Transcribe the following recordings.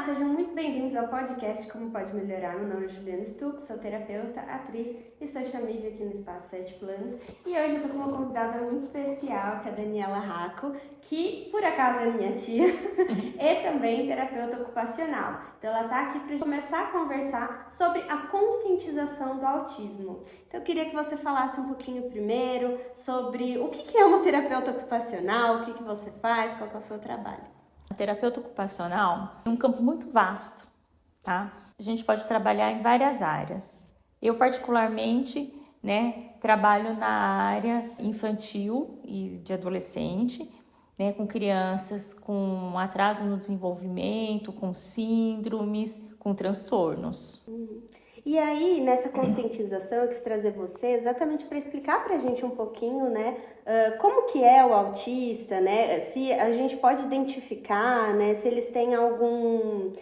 sejam muito bem-vindos ao podcast Como Pode Melhorar. Meu nome é Juliana Stuck, sou terapeuta, atriz e social media aqui no Espaço 7 Planos. E hoje eu tô com uma convidada muito especial, que é a Daniela Racco, que por acaso é minha tia e também terapeuta ocupacional. Então ela tá aqui para começar a conversar sobre a conscientização do autismo. Então eu queria que você falasse um pouquinho primeiro sobre o que é uma terapeuta ocupacional, o que você faz, qual que é o seu trabalho. A terapeuta ocupacional é um campo muito vasto, tá? A gente pode trabalhar em várias áreas. Eu, particularmente, trabalho na área infantil e de adolescente, com crianças com atraso no desenvolvimento, com síndromes, com transtornos. E aí, nessa conscientização, eu quis trazer você exatamente para explicar para a gente um pouquinho, como que é o autista, se a gente pode identificar, se eles têm algum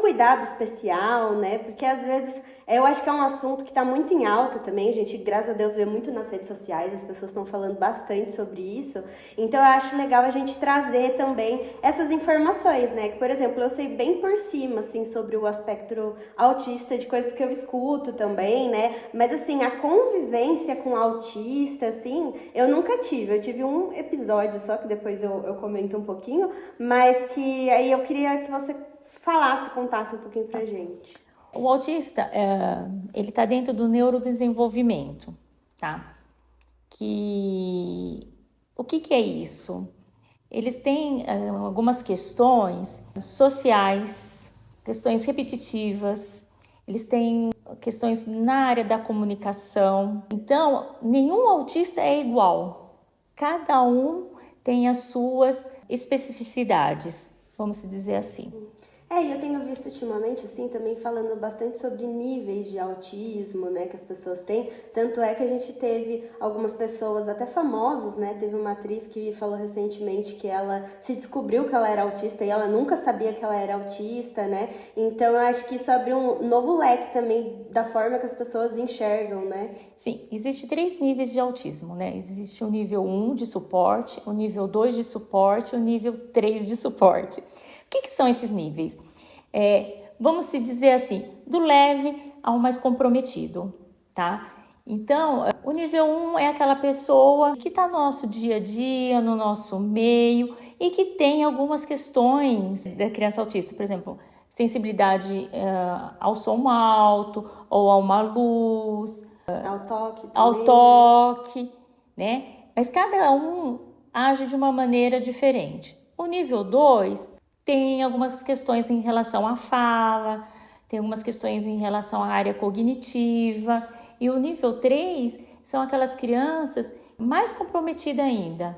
cuidado especial, porque às vezes eu acho que é um assunto que está muito em alta também, a gente, graças a Deus, vê muito nas redes sociais, as pessoas estão falando bastante sobre isso, então eu acho legal a gente trazer também essas informações, que, por exemplo, eu sei bem por cima, assim, sobre o aspecto autista, de coisas que eu escuto também, mas assim, a convivência com autista, assim, eu nunca tive, eu tive um episódio só, que depois eu comento um pouquinho, mas que aí eu queria que você contasse um pouquinho pra gente. O autista, ele está dentro do neurodesenvolvimento, tá? O que é isso? Eles têm algumas questões sociais, questões repetitivas, eles têm questões na área da comunicação. Então, nenhum autista é igual. Cada um tem as suas especificidades, vamos dizer assim. E eu tenho visto ultimamente, assim, também falando bastante sobre níveis de autismo, que as pessoas têm. Tanto é que a gente teve algumas pessoas, até famosos, Teve uma atriz que falou recentemente que ela se descobriu que ela era autista e ela nunca sabia que ela era autista, Então, eu acho que isso abriu um novo leque também da forma que as pessoas enxergam, Sim, existe 3 níveis de autismo, Existe o nível 1 de suporte, o nível 2 de suporte e o nível 3 de suporte. O que são esses níveis? Vamos se dizer assim, do leve ao mais comprometido, tá? Então, o nível 1 é aquela pessoa que está no nosso dia a dia, no nosso meio e que tem algumas questões da criança autista, por exemplo, sensibilidade ao som alto ou a uma luz, ao toque, Mas cada um age de uma maneira diferente. O nível 2 tem algumas questões em relação à fala, tem algumas questões em relação à área cognitiva. E o nível 3 são aquelas crianças mais comprometidas ainda,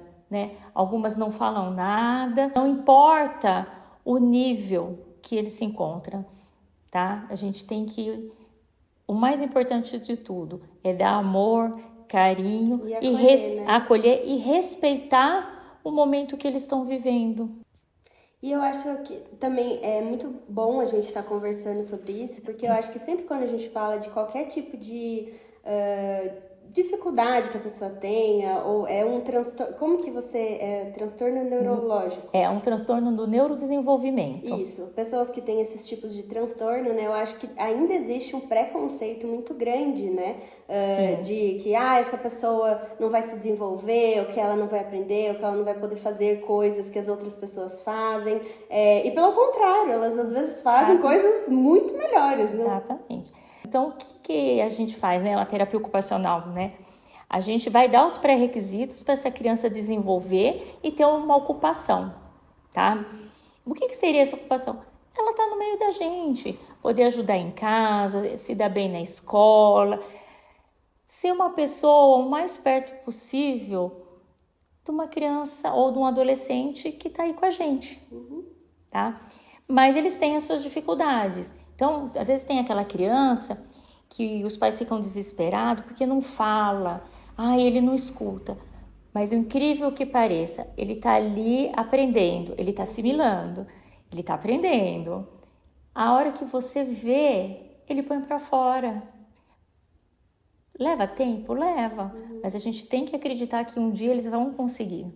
Algumas não falam nada, não importa o nível que eles se encontram, tá? A gente tem que... O mais importante de tudo é dar amor, carinho e acolher e respeitar o momento que eles estão vivendo. E eu acho que também é muito bom a gente estar conversando sobre isso, porque eu acho que sempre quando a gente fala de qualquer tipo de dificuldade que a pessoa tenha, ou é um transtorno, como que transtorno neurológico? É um transtorno do neurodesenvolvimento. Isso, pessoas que têm esses tipos de transtorno, eu acho que ainda existe um preconceito muito grande, de que, essa pessoa não vai se desenvolver, ou que ela não vai aprender, ou que ela não vai poder fazer coisas que as outras pessoas fazem, e pelo contrário, elas às vezes fazem coisas muito melhores, Exatamente. Então, o que a gente faz, a terapia ocupacional, A gente vai dar os pré-requisitos para essa criança desenvolver e ter uma ocupação, tá? O que seria essa ocupação? Ela está no meio da gente, poder ajudar em casa, se dar bem na escola, ser uma pessoa o mais perto possível de uma criança ou de um adolescente que está aí com a gente, tá? Mas eles têm as suas dificuldades. Então, às vezes tem aquela criança que os pais ficam desesperados porque não fala, ele não escuta. Mas o incrível que pareça, ele está ali aprendendo, ele está assimilando, ele está aprendendo. A hora que você vê, ele põe para fora. Leva tempo? Leva. Mas a gente tem que acreditar que um dia eles vão conseguir.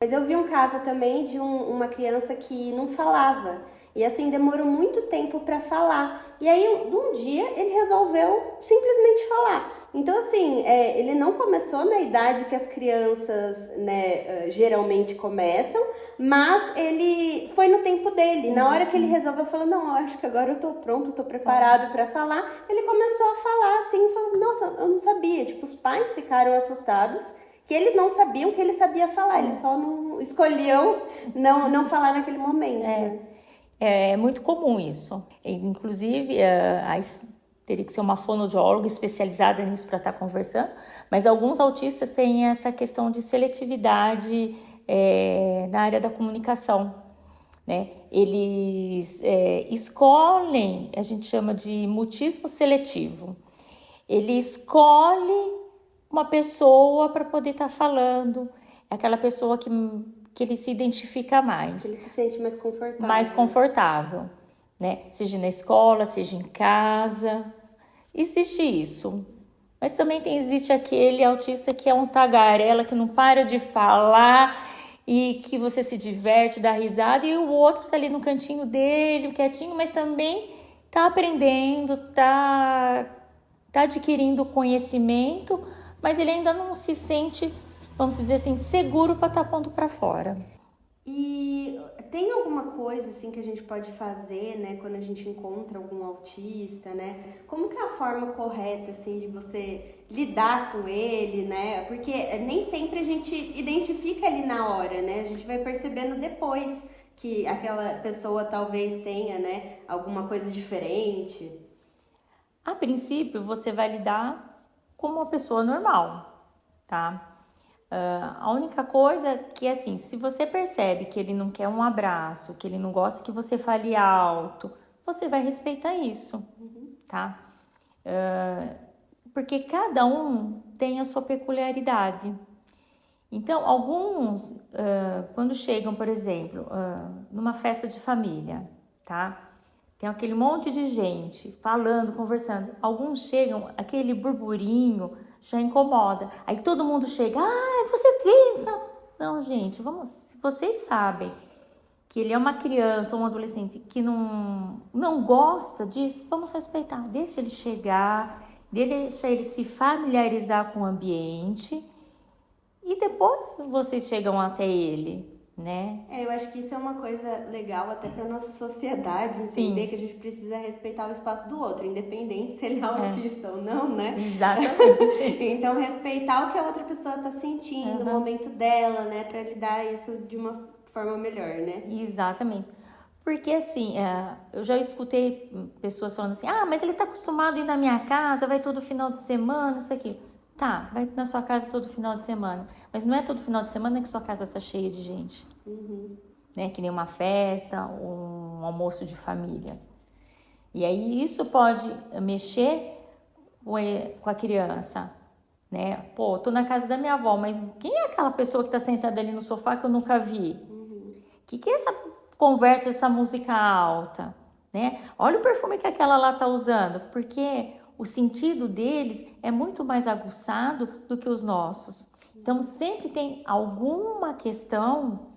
Mas eu vi um caso também de uma criança que não falava. E assim, demorou muito tempo para falar. E aí, um dia, ele resolveu simplesmente falar. Então, assim, ele não começou na idade que as crianças, né, geralmente começam, mas ele foi no tempo dele. Na hora que ele resolveu falar, não, eu acho que agora eu tô pronto, tô preparado para falar, ele começou a falar assim, falou, nossa, eu não sabia. Tipo, os pais ficaram assustados, que eles não sabiam que ele sabia falar, eles só não escolhiam não falar naquele momento, né? É muito comum isso. Inclusive, teria que ser uma fonoaudióloga especializada nisso para estar conversando, mas alguns autistas têm essa questão de seletividade na área da comunicação, né? Eles escolhem, a gente chama de mutismo seletivo. Ele escolhe uma pessoa para poder estar falando, é aquela pessoa que ele se identifica mais. Que ele se sente mais confortável. Mais confortável, né? Seja na escola, seja em casa. Existe isso. Mas também existe aquele autista que é um tagarela, que não para de falar e que você se diverte, dá risada, e o outro tá ali no cantinho dele, quietinho, mas também tá aprendendo, tá adquirindo conhecimento, mas ele ainda não se sente, vamos dizer assim, seguro para estar pondo para fora. E tem alguma coisa assim que a gente pode fazer, né, quando a gente encontra algum autista, né? Como que é a forma correta assim de você lidar com ele, né? Porque nem sempre a gente identifica ali na hora, né? A gente vai percebendo depois que aquela pessoa talvez tenha, né, alguma coisa diferente. A princípio, você vai lidar como uma pessoa normal, tá? A única coisa que, assim, se você percebe que ele não quer um abraço, que ele não gosta que você fale alto, você vai respeitar isso, tá? Porque cada um tem a sua peculiaridade. Então, alguns, quando chegam, por exemplo, numa festa de família, tá? Tem aquele monte de gente falando, conversando. Alguns chegam, aquele burburinho já incomoda. Aí todo mundo chega, você fez. Não, gente, se vocês sabem que ele é uma criança ou um adolescente que não gosta disso, vamos respeitar. Deixa ele chegar, deixa ele se familiarizar com o ambiente e depois vocês chegam até ele, né? Eu acho que isso é uma coisa legal até para nossa sociedade, entender que a gente precisa respeitar o espaço do outro, independente se ele é autista ou não, né? Exatamente. Então, respeitar o que a outra pessoa está sentindo, o momento dela, né? Para lidar isso de uma forma melhor, né? Exatamente. Porque assim, eu já escutei pessoas falando assim, mas ele tá acostumado a ir na minha casa, vai todo final de semana, isso aqui. Tá, vai na sua casa todo final de semana. Mas não é todo final de semana que sua casa tá cheia de gente. Né? Que nem uma festa, um almoço de família. E aí isso pode mexer com a criança. Né? Pô, tô na casa da minha avó, mas quem é aquela pessoa que tá sentada ali no sofá que eu nunca vi? Que é essa conversa, essa música alta? Né? Olha o perfume que aquela lá tá usando. Porque o sentido deles é muito mais aguçado do que os nossos. Então, sempre tem alguma questão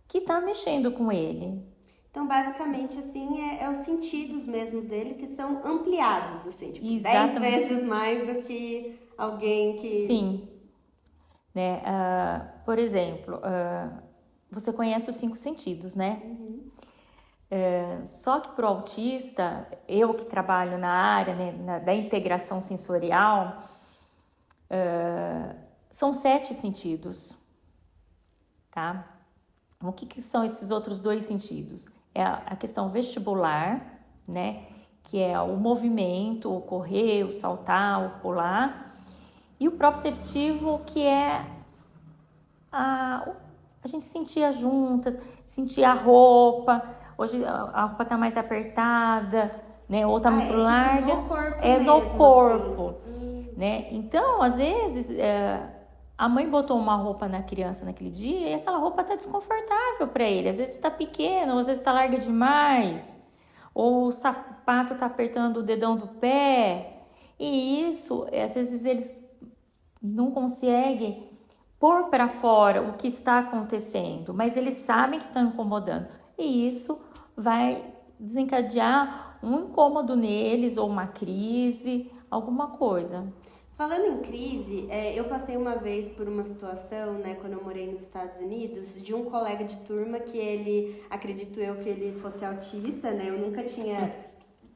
que está mexendo com ele. Então, basicamente, assim, é os sentidos mesmos dele que são ampliados, assim, tipo, Exatamente. 10 vezes mais do que alguém que... Sim. Né? Por exemplo, você conhece os 5 sentidos, né? Só que para o autista, eu que trabalho na área, né, da integração sensorial, são 7 sentidos, tá? O que são esses outros 2 sentidos? É a questão vestibular, né, que é o movimento, o correr, o saltar, o pular, e o proprioceptivo, que é a gente sentir as juntas, sentir a roupa. Hoje a roupa tá mais apertada, né? Ou tá muito larga. Tipo no corpo no corpo, assim. né? Então, às vezes, a mãe botou uma roupa na criança naquele dia e aquela roupa tá desconfortável para ele. Às vezes tá pequena, ou às vezes tá larga demais. Ou o sapato tá apertando o dedão do pé. E isso, às vezes eles não conseguem pôr para fora o que está acontecendo, mas eles sabem que estão incomodando. E isso vai desencadear um incômodo neles ou uma crise, alguma coisa. Falando em crise, eu passei uma vez por uma situação, né, quando eu morei nos Estados Unidos, de um colega de turma que ele, acredito eu que ele fosse autista, né, eu nunca tinha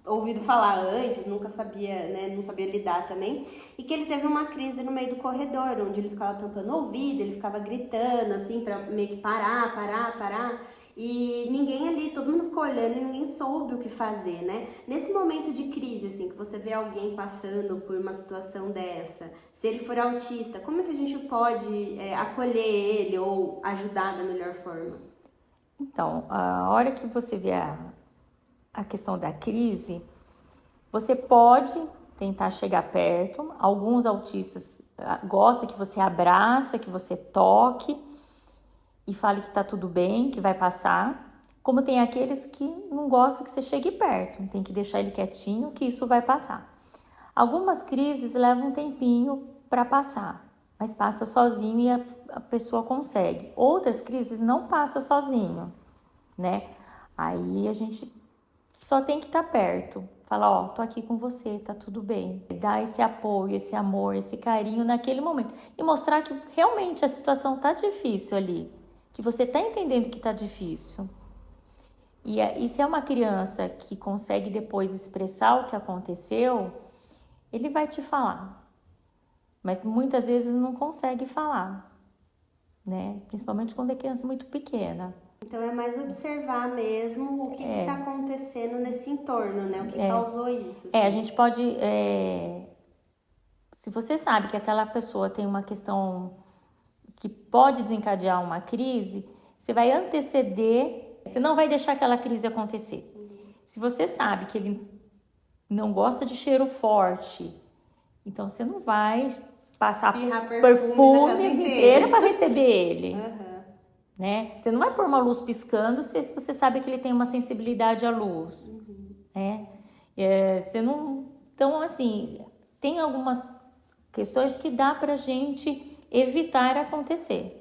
ouvido falar antes, nunca sabia, né, não sabia lidar também, e que ele teve uma crise no meio do corredor, onde ele ficava tampando o ouvido, ele ficava gritando, assim, pra meio que parar, e ninguém ali, todo mundo ficou olhando e ninguém soube o que fazer, né? Nesse momento de crise, assim, que você vê alguém passando por uma situação dessa, se ele for autista, como é que a gente pode acolher ele ou ajudar da melhor forma? Então, a hora que você vê a questão da crise, você pode tentar chegar perto. Alguns autistas gostam que você abraça, que você toque e fale que tá tudo bem, que vai passar. Como tem aqueles que não gostam que você chegue perto, tem que deixar ele quietinho, que isso vai passar. Algumas crises levam um tempinho para passar, mas passa sozinho e a pessoa consegue. Outras crises não passa sozinho, né? Aí a gente só tem que estar perto, falar, ó, tô aqui com você, tá tudo bem. Dar esse apoio, esse amor, esse carinho naquele momento. E mostrar que realmente a situação tá difícil ali, que você tá entendendo que tá difícil. E se é uma criança que consegue depois expressar o que aconteceu, ele vai te falar. Mas muitas vezes não consegue falar, né? Principalmente quando é criança muito pequena. Então é mais observar mesmo o que está acontecendo nesse entorno, né? O que causou isso. Assim. A gente pode... Se você sabe que aquela pessoa tem uma questão que pode desencadear uma crise, você vai anteceder, você não vai deixar aquela crise acontecer. Se você sabe que ele não gosta de cheiro forte, então você não vai passar perfume inteiro para receber ele. Né? Você não vai pôr uma luz piscando se você sabe que ele tem uma sensibilidade à luz. Né? Você não... Então, assim, tem algumas questões que dá pra gente evitar acontecer.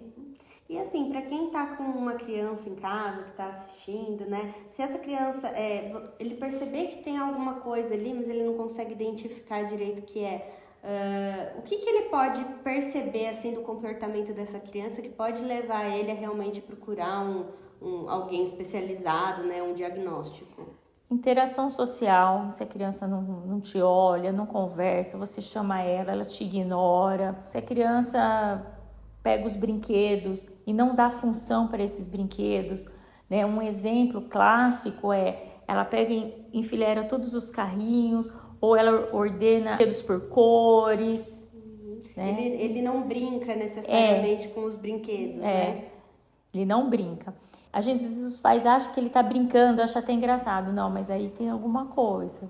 E assim, para quem tá com uma criança em casa, que tá assistindo, né? Se essa criança, ele perceber que tem alguma coisa ali, mas ele não consegue identificar direito o que é, o que ele pode perceber, assim, do comportamento dessa criança que pode levar ele a realmente procurar alguém especializado, né? Um diagnóstico? Interação social, se a criança não te olha, não conversa, você chama ela te ignora. Se a criança pega os brinquedos e não dá função para esses brinquedos, né? Um exemplo clássico ela pega e enfileira todos os carrinhos, ou ela ordena brinquedos por cores. Né? Ele não brinca necessariamente com os brinquedos, né? Ele não brinca. Às vezes os pais acham que ele tá brincando, acham até engraçado. Não, mas aí tem alguma coisa.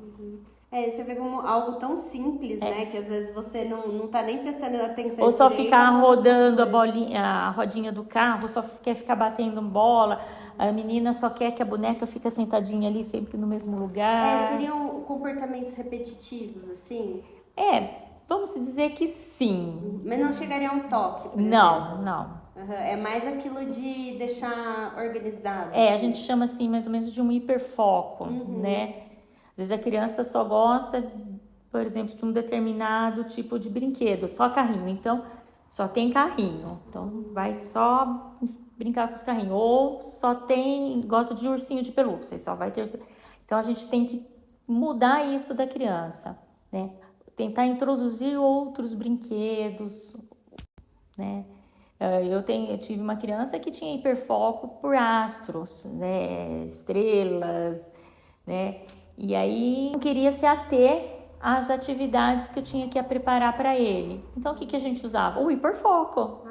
Você vê como algo tão simples, né? Que às vezes você não tá nem prestando atenção. Ou só ficar rodando a rodinha do carro, só quer ficar batendo bola. A menina só quer que a boneca fique sentadinha ali sempre no mesmo lugar. Seriam comportamentos repetitivos, assim? Vamos dizer que sim. Mas não chegaria a um toque, por exemplo? Não. É mais aquilo de deixar organizado. A gente chama assim mais ou menos de um hiperfoco, né? Às vezes a criança só gosta, por exemplo, de um determinado tipo de brinquedo, só carrinho. Então, só tem carrinho. Então, vai só brincar com os carrinhos. Ou gosta de ursinho de pelúcia, só vai ter... Então, a gente tem que mudar isso da criança, né? Tentar introduzir outros brinquedos, né? Eu tive uma criança que tinha hiperfoco por astros, né? Estrelas, né? E aí não queria se ater às atividades que eu tinha que preparar para ele. Então o que a gente usava? O hiperfoco.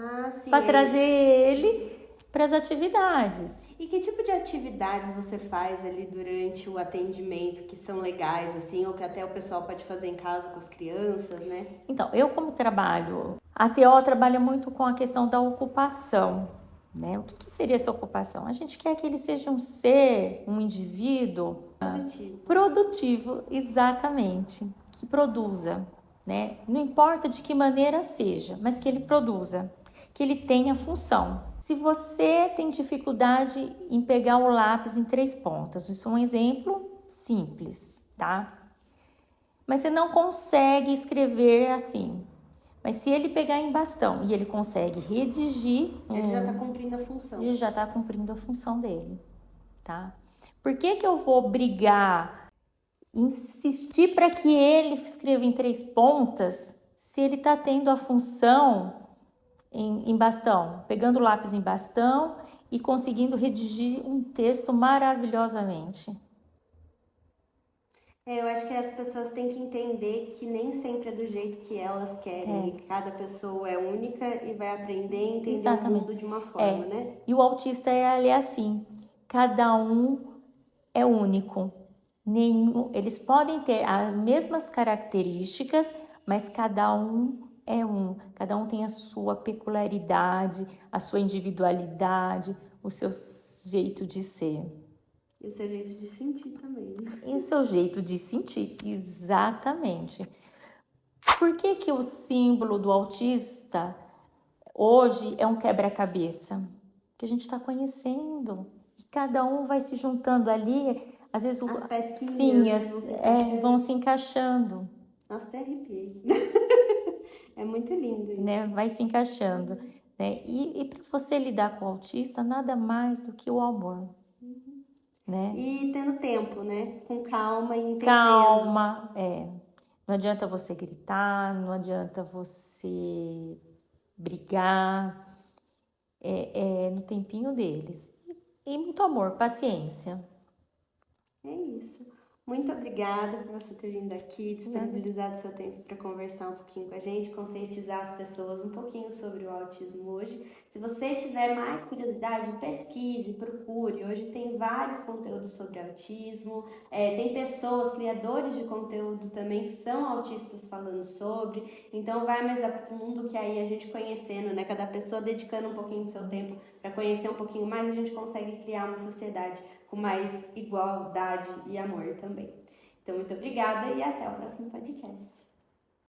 Para trazer ele para as atividades. E que tipo de atividades você faz ali durante o atendimento que são legais, assim, ou que até o pessoal pode fazer em casa com as crianças, né? Então, eu como trabalho, a TO trabalha muito com a questão da ocupação, né? O que seria essa ocupação? A gente quer que ele seja um ser, um indivíduo produtivo, exatamente, que produza, né? Não importa de que maneira seja, mas que ele produza. que ele tenha função. Se você tem dificuldade em pegar o lápis em 3 pontas, isso é um exemplo simples, tá? Mas você não consegue escrever assim. Mas se ele pegar em bastão e ele consegue redigir, Ele já está cumprindo a função. ele já está cumprindo a função dele, tá? Por que eu vou brigar, insistir para que ele escreva em 3 pontas, se ele está tendo a função em bastão, pegando o lápis em bastão e conseguindo redigir um texto maravilhosamente? Eu acho que as pessoas têm que entender que nem sempre é do jeito que elas querem. E cada pessoa é única e vai aprender a entender o mundo de uma forma, né? E o autista ele é assim, cada um é único. Eles podem ter as mesmas características, mas cada um é um. Cada um tem a sua peculiaridade, a sua individualidade, o seu jeito de ser. E o seu jeito de sentir também. E o seu jeito de sentir, exatamente. Por que o símbolo do autista hoje é um quebra-cabeça? Que a gente está conhecendo. E cada um vai se juntando ali, às vezes as pecinhas vão se encaixando. Nossa, até arrepiei. É muito lindo isso. Né? Vai se encaixando. Né? E para você lidar com o autista, nada mais do que o amor. Né? E tendo tempo, né? Com calma e entendendo. Calma, Não adianta você gritar, não adianta você brigar. É no tempinho deles. E muito amor, paciência. É isso. Muito obrigada por você ter vindo aqui, disponibilizado seu tempo para conversar um pouquinho com a gente, conscientizar as pessoas um pouquinho sobre o autismo hoje. Se você tiver mais curiosidade, pesquise, procure. Hoje tem vários conteúdos sobre autismo, tem pessoas, criadores de conteúdo também que são autistas falando sobre. Então vai mais a fundo que aí a gente conhecendo, né? Cada pessoa dedicando um pouquinho do seu tempo para conhecer um pouquinho mais, a gente consegue criar uma sociedade com mais igualdade e amor também. Então, muito obrigada e até o próximo podcast.